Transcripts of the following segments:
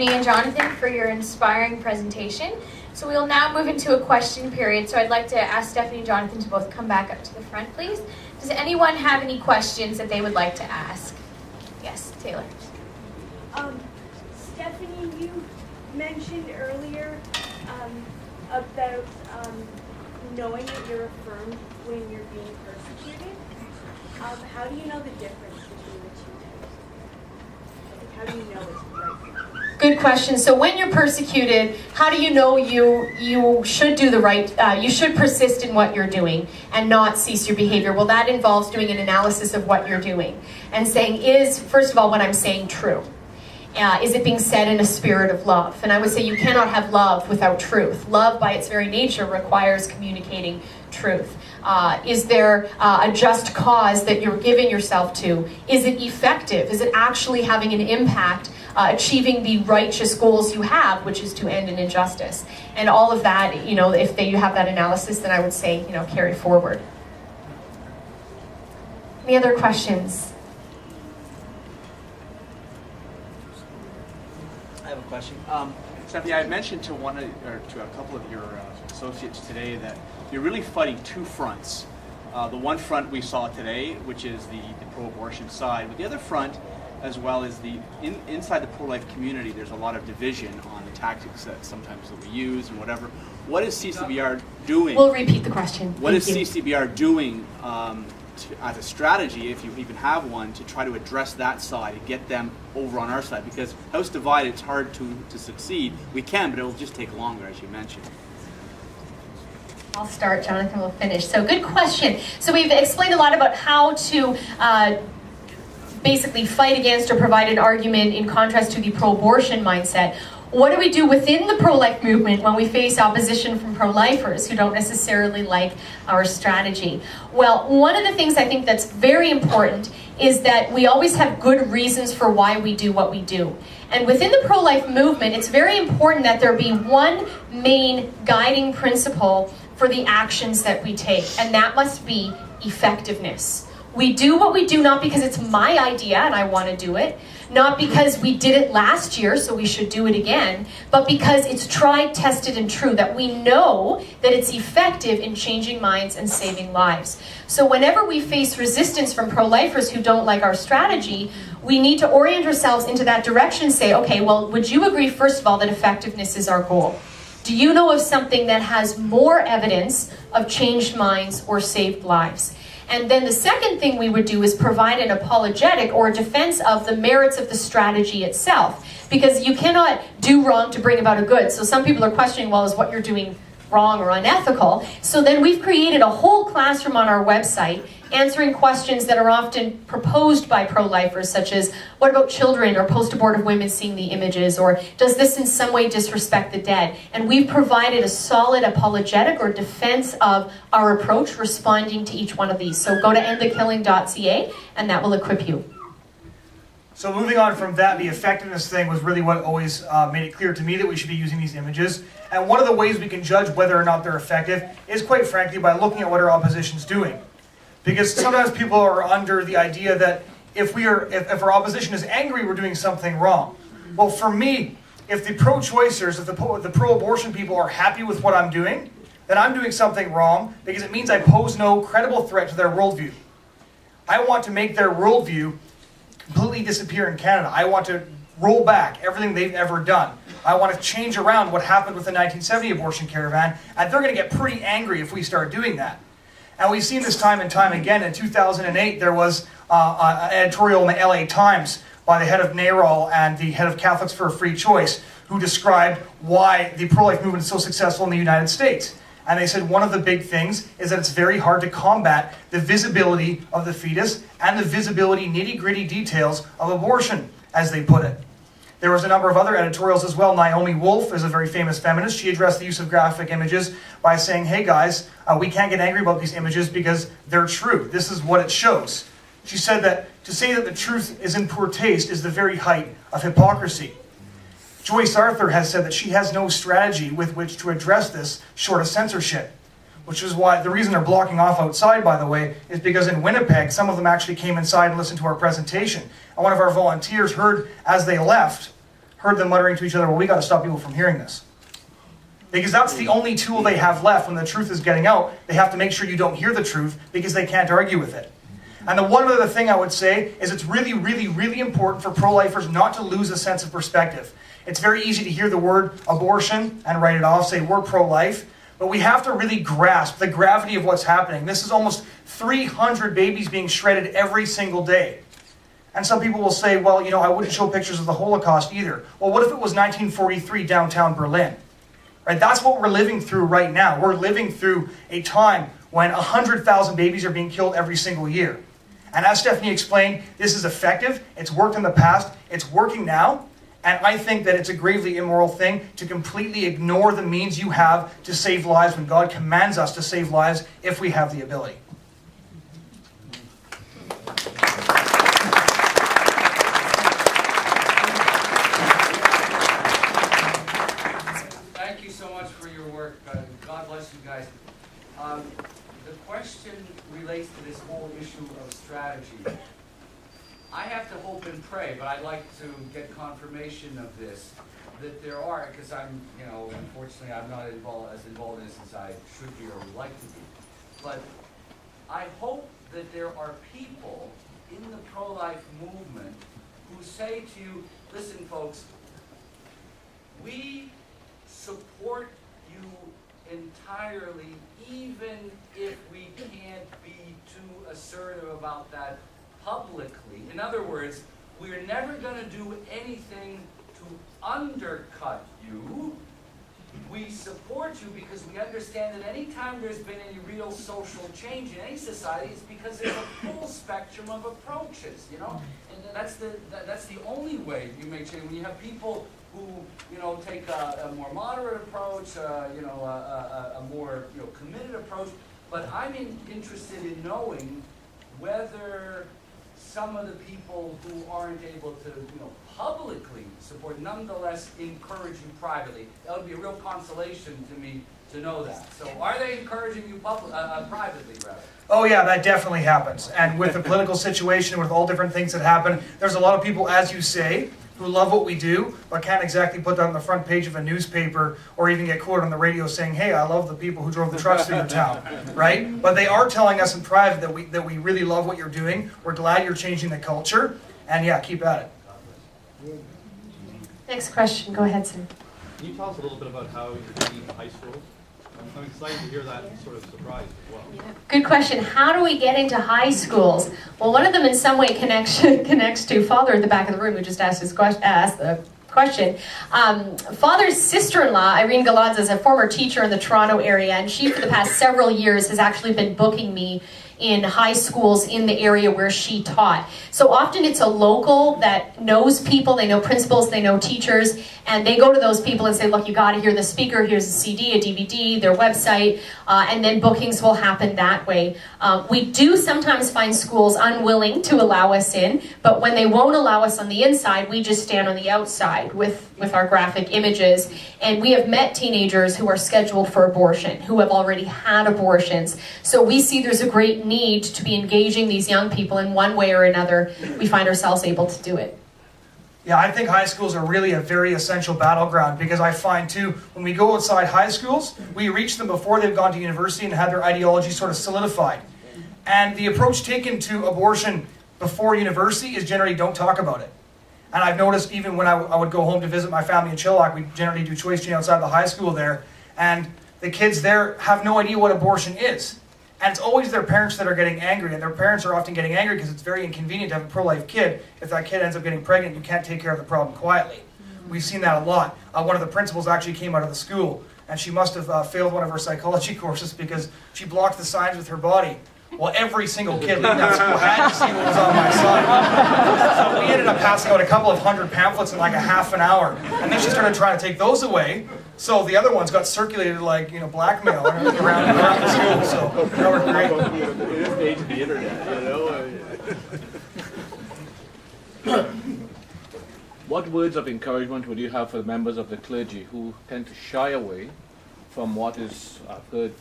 Stephanie and Jonathan, for your inspiring presentation. So we will now move into a question period. So I'd like to ask Stephanie and Jonathan to both come back up to the front, please. Does anyone have any questions that they would like to ask? Yes, Taylor. Stephanie, you mentioned earlier about knowing that you're affirmed when you're being persecuted. How do you know the difference between the two types? Like, how do you know it's the right thing? Good question. So when you're persecuted, how do you know you should do the right, you should persist in what you're doing and not cease your behavior? Well, that involves doing an analysis of what you're doing and saying, is, first of all, what I'm saying true? Is it being said in a spirit of love? And I would say you cannot have love without truth. Love, by its very nature, requires communicating truth. Is there a just cause that you're giving yourself to? Is it effective? Is it actually having an impact, achieving the righteous goals you have, which is to end an injustice? And all of that, if you have that analysis, then I would say, carry forward. Any other questions? I have a question. Stephanie, I mentioned to a couple of your associates today that you're really fighting two fronts. The one front we saw today, which is the pro-abortion side, but the other front, as well as inside the pro-life community, there's a lot of division on the tactics that sometimes we use and whatever. What is CCBR doing? We'll repeat the question. What is CCBR doing as a strategy, if you even have one, to try to address that side and get them over on our side? Because house divided, it's hard to succeed. We can, but it will just take longer, as you mentioned. I'll start, Jonathan will finish. So good question. So we've explained a lot about how to basically fight against or provide an argument in contrast to the pro-abortion mindset. What do we do within the pro-life movement when we face opposition from pro-lifers who don't necessarily like our strategy? Well, one of the things I think that's very important is that we always have good reasons for why we do what we do. And within the pro-life movement, it's very important that there be one main guiding principle for the actions that we take, and that must be effectiveness. We do what we do not because it's my idea and I want to do it, not because we did it last year so we should do it again, but because it's tried, tested, and true, that we know that it's effective in changing minds and saving lives. So whenever we face resistance from pro-lifers who don't like our strategy, we need to orient ourselves into that direction and say, okay, well, would you agree, first of all, that effectiveness is our goal? Do you know of something that has more evidence of changed minds or saved lives? And then the second thing we would do is provide an apologetic or a defense of the merits of the strategy itself. Because you cannot do wrong to bring about a good. So some people are questioning, well, is what you're doing wrong or unethical? So then we've created a whole classroom on our website answering questions that are often proposed by pro-lifers, such as, what about children or post-abortive women seeing the images? Or does this in some way disrespect the dead? And we've provided a solid apologetic or defense of our approach responding to each one of these. So go to weneedalaw.ca and that will equip you. So moving on from that, the effectiveness thing was really what always made it clear to me that we should be using these images. And one of the ways we can judge whether or not they're effective is, quite frankly, by looking at what our opposition's doing. Because sometimes people are under the idea that if our opposition is angry, we're doing something wrong. Well, for me, if the pro-choicers, if the pro-abortion people are happy with what I'm doing, then I'm doing something wrong because it means I pose no credible threat to their worldview. I want to make their worldview completely disappear in Canada. I want to roll back everything they've ever done. I want to change around what happened with the 1970 Abortion Caravan, and they're going to get pretty angry if we start doing that. And we've seen this time and time again. In 2008, there was an editorial in the LA Times by the head of NARAL and the head of Catholics for a Free Choice, who described why the pro-life movement is so successful in the United States. And they said one of the big things is that it's very hard to combat the visibility of the fetus and the visibility, nitty-gritty details of abortion, as they put it. There was a number of other editorials as well. Naomi Wolf is a very famous feminist. She addressed the use of graphic images by saying, hey guys, we can't get angry about these images because they're true. This is what it shows. She said that to say that the truth is in poor taste is the very height of hypocrisy. Joyce Arthur has said that she has no strategy with which to address this short of censorship. Which is why, the reason they're blocking off outside, by the way, is because in Winnipeg, some of them actually came inside and listened to our presentation. And one of our volunteers heard, as they left, heard them muttering to each other, well, we got to stop people from hearing this. Because that's the only tool they have left when the truth is getting out. They have to make sure you don't hear the truth because they can't argue with it. And the one other thing I would say is it's really, really, really important for pro-lifers not to lose a sense of perspective. It's very easy to hear the word abortion and write it off, say we're pro-life, but we have to really grasp the gravity of what's happening. This is almost 300 babies being shredded every single day. And some people will say, well, I wouldn't show pictures of the Holocaust either. Well, what if it was 1943 downtown Berlin? Right? That's what we're living through right now. We're living through a time when 100,000 babies are being killed every single year. And as Stephanie explained, this is effective. It's worked in the past. It's working now. And I think that it's a gravely immoral thing to completely ignore the means you have to save lives when God commands us to save lives if we have the ability. Thank you so much for your work. God bless you guys. The question relates to this whole issue of strategy. I have to hope and pray, but I'd like to get confirmation of this, that there are, because I'm, unfortunately I'm not as involved in this as I should be or would like to be. But I hope that there are people in the pro-life movement who say to you, listen folks, we support you entirely, even if we can't be too assertive about that publicly. In other words, we're never going to do anything to undercut you. We support you because we understand that any time there's been any real social change in any society, it's because there's a full spectrum of approaches, and that's the only way you make change. When you have people who take a more moderate approach, a more committed approach, but I'm interested in knowing whether some of the people who aren't able to, publicly support, nonetheless encourage you privately. That would be a real consolation to me to know that. So, are they encouraging you privately, rather? Oh yeah, that definitely happens. And with the political situation, with all different things that happen, there's a lot of people, as you say, who love what we do, but can't exactly put that on the front page of a newspaper or even get quoted on the radio saying, hey, I love the people who drove the trucks through your town, right? But they are telling us in private that we really love what you're doing. We're glad you're changing the culture, and yeah, keep at it. Next question, go ahead, sir. Can you tell us a little bit about how you're getting into high school? I'm excited to hear that sort of surprise as well. Good question. How do we get into high schools? Well, one of them in some way connects to Father at the back of the room who just asked the question. Father's sister-in-law, Irene Galadza, is a former teacher in the Toronto area, and she, for the past several years, has actually been booking me in high schools in the area where she taught. So often it's a local that knows people, they know principals, they know teachers, and they go to those people and say, look, you got to hear the speaker, here's a CD, a DVD, their website, and then bookings will happen that way. We do sometimes find schools unwilling to allow us in, but when they won't allow us on the inside, we just stand on the outside with our graphic images. And we have met teenagers who are scheduled for abortion, who have already had abortions. So we see there's a great need to be engaging these young people in one way or another. We find ourselves able to do it. Yeah, I think high schools are really a very essential battleground because I find too, when we go outside high schools, we reach them before they've gone to university and had their ideology sort of solidified. And the approach taken to abortion before university is generally don't talk about it. And I've noticed even when I would go home to visit my family in Chilliwack, we generally do choice chain outside the high school there, and the kids there have no idea what abortion is. And it's always their parents that are getting angry, and their parents are often getting angry because it's very inconvenient to have a pro-life kid. If that kid ends up getting pregnant, you can't take care of the problem quietly. We've seen that a lot. One of the principals actually came out of the school, and she must have failed one of her psychology courses because she blocked the signs with her body. Well, every single kid leaving that school had to see what was on my sign. So we ended up passing out a couple of hundred pamphlets in like a half an hour. And then she started trying to take those away. So the other ones got circulated like, blackmail around the school. So they were great. It is the age of the internet, What words of encouragement would you have for the members of the clergy who tend to shy away from what is, I've heard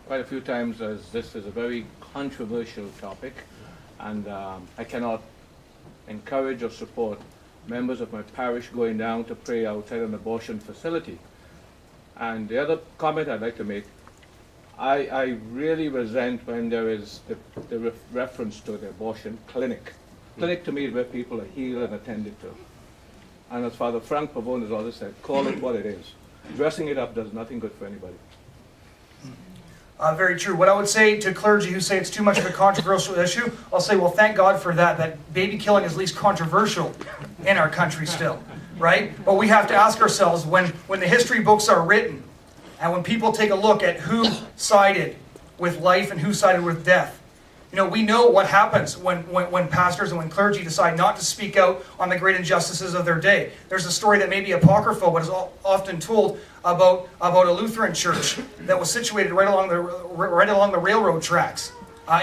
quite a few times, as this is a very controversial topic, and I cannot encourage or support members of my parish going down to pray outside an abortion facility. And the other comment I'd like to make, I really resent when there is the reference to the abortion clinic. Clinic to me is where people are healed and attended to. And as Father Frank Pavone has always said, call it what it is. Dressing it up does nothing good for anybody. Very true. What I would say to clergy who say it's too much of a controversial issue, I'll say, well, thank God for that baby killing is least controversial in our country still, right? But we have to ask ourselves, when the history books are written, and when people take a look at who sided with life and who sided with death, we know what happens when pastors and when clergy decide not to speak out on the great injustices of their day. There's a story that may be apocryphal, but is often told about a Lutheran church that was situated right along the railroad tracks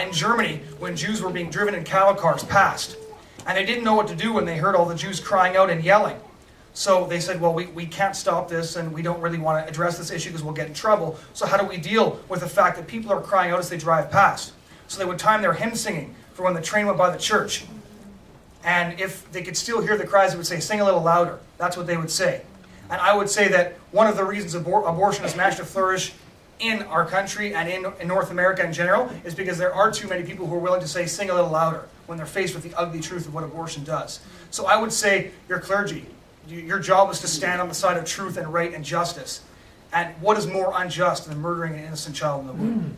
in Germany when Jews were being driven in cattle cars past. And they didn't know what to do when they heard all the Jews crying out and yelling. So they said, well, we can't stop this, and we don't really want to address this issue because we'll get in trouble. So how do we deal with the fact that people are crying out as they drive past? So they would time their hymn singing for when the train went by the church. And if they could still hear the cries, they would say, sing a little louder. That's what they would say. And I would say that one of the reasons abortion has managed to flourish in our country and in North America in general is because there are too many people who are willing to say, sing a little louder when they're faced with the ugly truth of what abortion does. So I would say, your clergy, your job is to stand on the side of truth and right and justice. And what is more unjust than murdering an innocent child in the womb?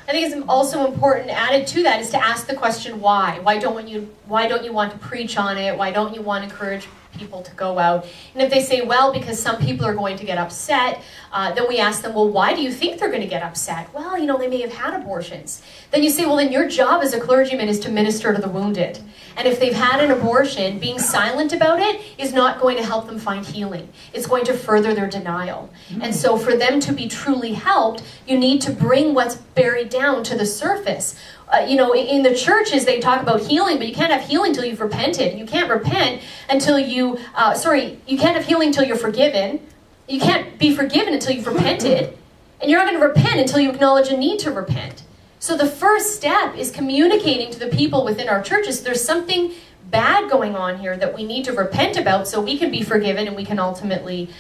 I think it's also important, added to that, is to ask the question why. Why don't you want to preach on it? Why don't you want to encourage people to go out? And if they say, well, because some people are going to get upset, then we ask them, well, why do you think they're going to get upset? Well, they may have had abortions. Then you say, well, then your job as a clergyman is to minister to the wounded. And if they've had an abortion, being silent about it is not going to help them find healing. It's going to further their denial. And so for them to be truly helped, you need to bring what's buried down to the surface. In the churches, they talk about healing, but you can't have healing until you've repented. You can't repent until you can't have healing until you're forgiven. You can't be forgiven until you've repented. And you're not going to repent until you acknowledge a need to repent. So the first step is communicating to the people within our churches, there's something bad going on here that we need to repent about so we can be forgiven and we can ultimately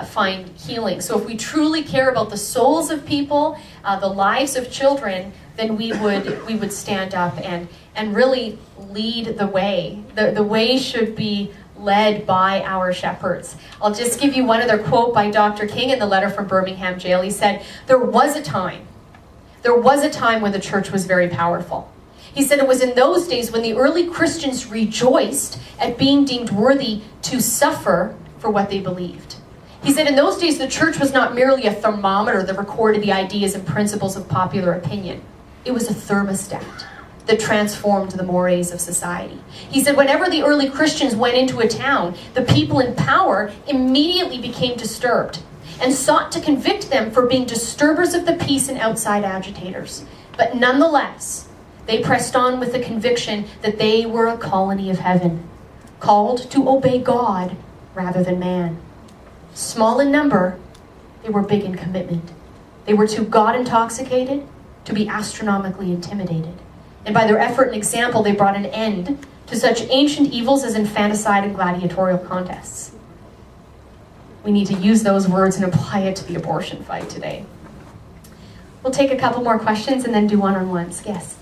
find healing. So if we truly care about the souls of people, the lives of children, then we would stand up and really lead the way. The way should be led by our shepherds. I'll just give you one other quote by Dr. King in the letter from Birmingham jail. He said, there was a time when the church was very powerful. He said it was in those days when the early Christians rejoiced at being deemed worthy to suffer for what they believed. He said in those days the church was not merely a thermometer that recorded the ideas and principles of popular opinion. It was a thermostat that transformed the mores of society. He said whenever the early Christians went into a town, the people in power immediately became disturbed and sought to convict them for being disturbers of the peace and outside agitators. But nonetheless, they pressed on with the conviction that they were a colony of heaven, called to obey God rather than man. Small in number, they were big in commitment. They were too God-intoxicated to be astronomically intimidated. And by their effort and example, they brought an end to such ancient evils as infanticide and gladiatorial contests. We need to use those words and apply it to the abortion fight today. We'll take a couple more questions and then do one-on-ones. Yes?